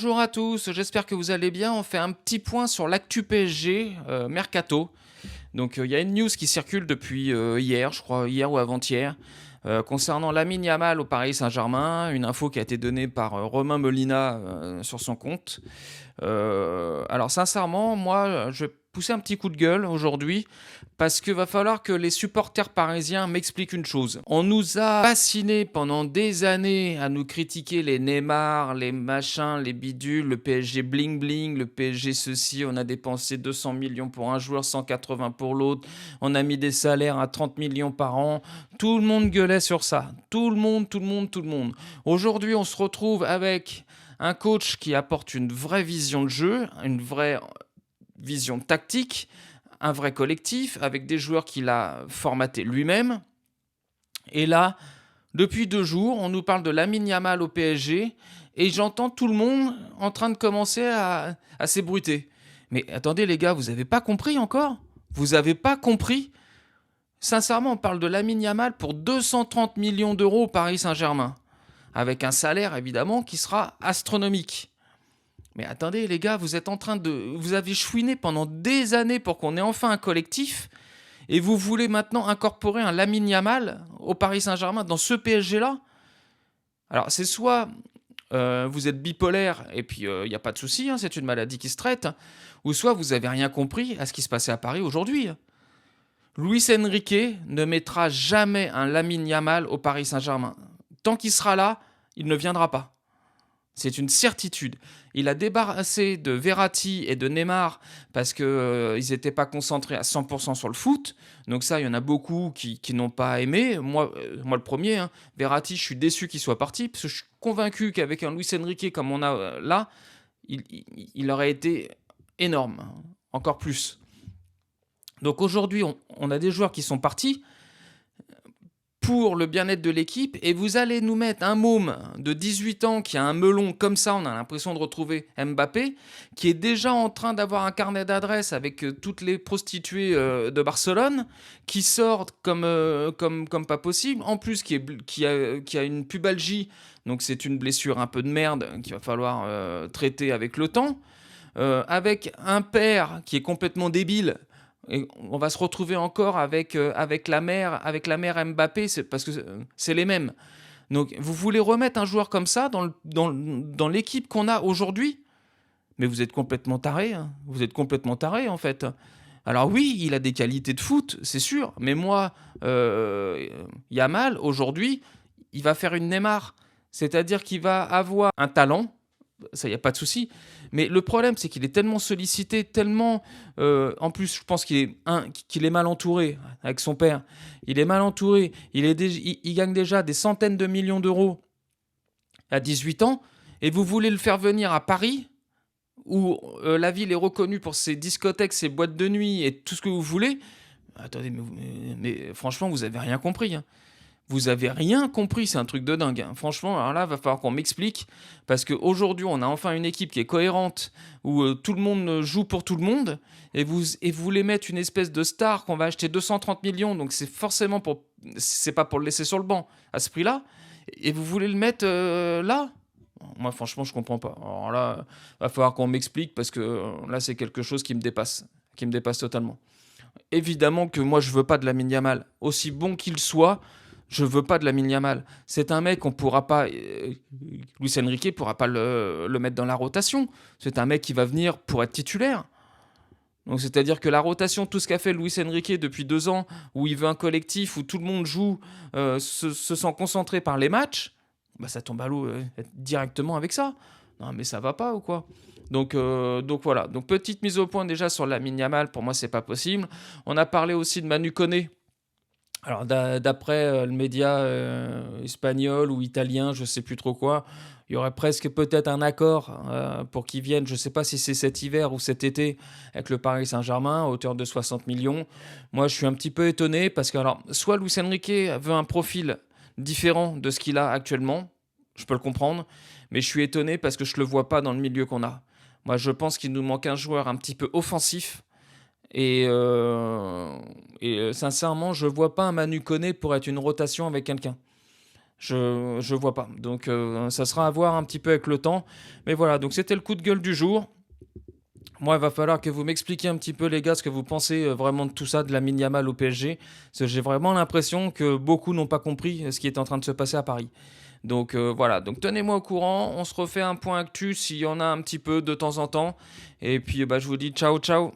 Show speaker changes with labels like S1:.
S1: Bonjour à tous, j'espère que vous allez bien. On fait un petit point sur l'actu PSG Mercato. Donc il y a une news qui circule depuis hier, je crois, hier ou avant-hier, concernant Lamine Yamal au Paris Saint-Germain. Une info qui a été donnée par Romain Molina sur son compte. Alors sincèrement, moi, je vais pousser un petit coup de gueule aujourd'hui parce qu'il va falloir que les supporters parisiens m'expliquent une chose. On nous a fascinés pendant des années à nous critiquer les Neymar, les machins, les bidules, le PSG bling bling, le PSG ceci, on a dépensé 200 millions pour un joueur, 180 pour l'autre, on a mis des salaires à 30 millions par an. Tout le monde gueulait sur ça. Tout le monde, tout le monde, tout le monde. Aujourd'hui, on se retrouve avec un coach qui apporte une vraie vision de jeu, une vraie vision tactique, un vrai collectif, avec des joueurs qu'il a formatés lui-même. Et là, depuis 2 jours, on nous parle de Lamine Yamal au PSG, et j'entends tout le monde en train de commencer à s'ébruiter. Mais attendez les gars, vous n'avez pas compris encore? Vous n'avez pas compris? Sincèrement, on parle de Lamine Yamal pour 230 millions d'euros au Paris Saint-Germain, avec un salaire évidemment qui sera astronomique. Mais attendez les gars, vous avez chouiné pendant des années pour qu'on ait enfin un collectif, et vous voulez maintenant incorporer un Lamine Yamal au Paris Saint-Germain dans ce PSG-là? Alors c'est soit vous êtes bipolaire et puis il n'y a pas de souci, hein, c'est une maladie qui se traite, ou soit vous n'avez rien compris à ce qui se passait à Paris aujourd'hui. Luis Enrique ne mettra jamais un Lamine Yamal au Paris Saint-Germain. Tant qu'il sera là, il ne viendra pas. C'est une certitude. Il a débarrassé de Verratti et de Neymar parce qu'ils n'étaient pas concentrés à 100% sur le foot. Donc ça, il y en a beaucoup qui n'ont pas aimé. Moi le premier, hein. Verratti, je suis déçu qu'il soit parti parce que je suis convaincu qu'avec un Luis Enrique comme on a là, il aurait été énorme, encore plus. Donc aujourd'hui, on a des joueurs qui sont partis pour le bien-être de l'équipe, et vous allez nous mettre un môme de 18 ans qui a un melon comme ça, on a l'impression de retrouver Mbappé, qui est déjà en train d'avoir un carnet d'adresses avec toutes les prostituées de Barcelone, qui sort comme pas possible, en plus qui a une pubalgie, donc c'est une blessure un peu de merde qu'il va falloir traiter avec le temps, avec un père qui est complètement débile. Et on va se retrouver encore avec la mère Mbappé, parce que c'est les mêmes. Donc vous voulez remettre un joueur comme ça dans l'équipe qu'on a aujourd'hui? Mais vous êtes complètement taré, hein. Vous êtes complètement taré en fait. Alors oui, il a des qualités de foot, c'est sûr. Mais moi, Yamal, aujourd'hui, il va faire une Neymar. C'est-à-dire qu'il va avoir un talent, ça, il n'y a pas de souci. Mais le problème, c'est qu'il est tellement sollicité, tellement... en plus, je pense qu'il est mal entouré avec son père. Il est mal entouré. Il gagne déjà des centaines de millions d'euros à 18 ans. Et vous voulez le faire venir à Paris, où la ville est reconnue pour ses discothèques, ses boîtes de nuit et tout ce que vous voulez. Attendez, mais franchement, vous n'avez rien compris, hein. Vous avez rien compris, c'est un truc de dingue, hein. Franchement, alors là, va falloir qu'on m'explique, parce qu'aujourd'hui, on a enfin une équipe qui est cohérente, où tout le monde joue pour tout le monde, et vous voulez mettre une espèce de star qu'on va acheter 230 millions, donc c'est pas pour le laisser sur le banc à ce prix-là, et vous voulez le mettre là? Moi, franchement, je comprends pas. Alors là, va falloir qu'on m'explique, parce que là, c'est quelque chose qui me dépasse totalement. Évidemment que moi, je veux pas de Lamine Yamal. Aussi bon qu'il soit, je veux pas de Lamine Yamal. C'est un mec, on pourra pas. Luis Enrique pourra pas le mettre dans la rotation. C'est un mec qui va venir pour être titulaire. Donc c'est-à-dire que la rotation, tout ce qu'a fait Luis Enrique depuis 2 ans, où il veut un collectif, où tout le monde joue, se sent concentré par les matchs, bah ça tombe à l'eau directement avec ça. Non mais ça va pas ou quoi? Donc voilà. Donc petite mise au point déjà sur Lamine Yamal, pour moi c'est pas possible. On a parlé aussi de Manu Koné. Alors d'après le média espagnol ou italien, je sais plus trop quoi, il y aurait presque peut-être un accord pour qu'ils viennent, je ne sais pas si c'est cet hiver ou cet été, avec le Paris Saint-Germain, à hauteur de 60 millions. Moi, je suis un petit peu étonné parce que, alors, soit Luis Enrique veut un profil différent de ce qu'il a actuellement, je peux le comprendre, mais je suis étonné parce que je ne le vois pas dans le milieu qu'on a. Moi, je pense qu'il nous manque un joueur un petit peu offensif, et sincèrement, je vois pas un Manu Koné pour être une rotation avec quelqu'un. Je vois pas. Donc ça sera à voir un petit peu avec le temps. Mais voilà, donc c'était le coup de gueule du jour. Moi, il va falloir que vous m'expliquiez un petit peu, les gars, ce que vous pensez vraiment de tout ça, de Lamine Yamal au PSG. Parce que j'ai vraiment l'impression que beaucoup n'ont pas compris ce qui est en train de se passer à Paris. Donc voilà, donc tenez-moi au courant. On se refait un point actu s'il y en a un petit peu de temps en temps. Et puis bah, je vous dis ciao, ciao.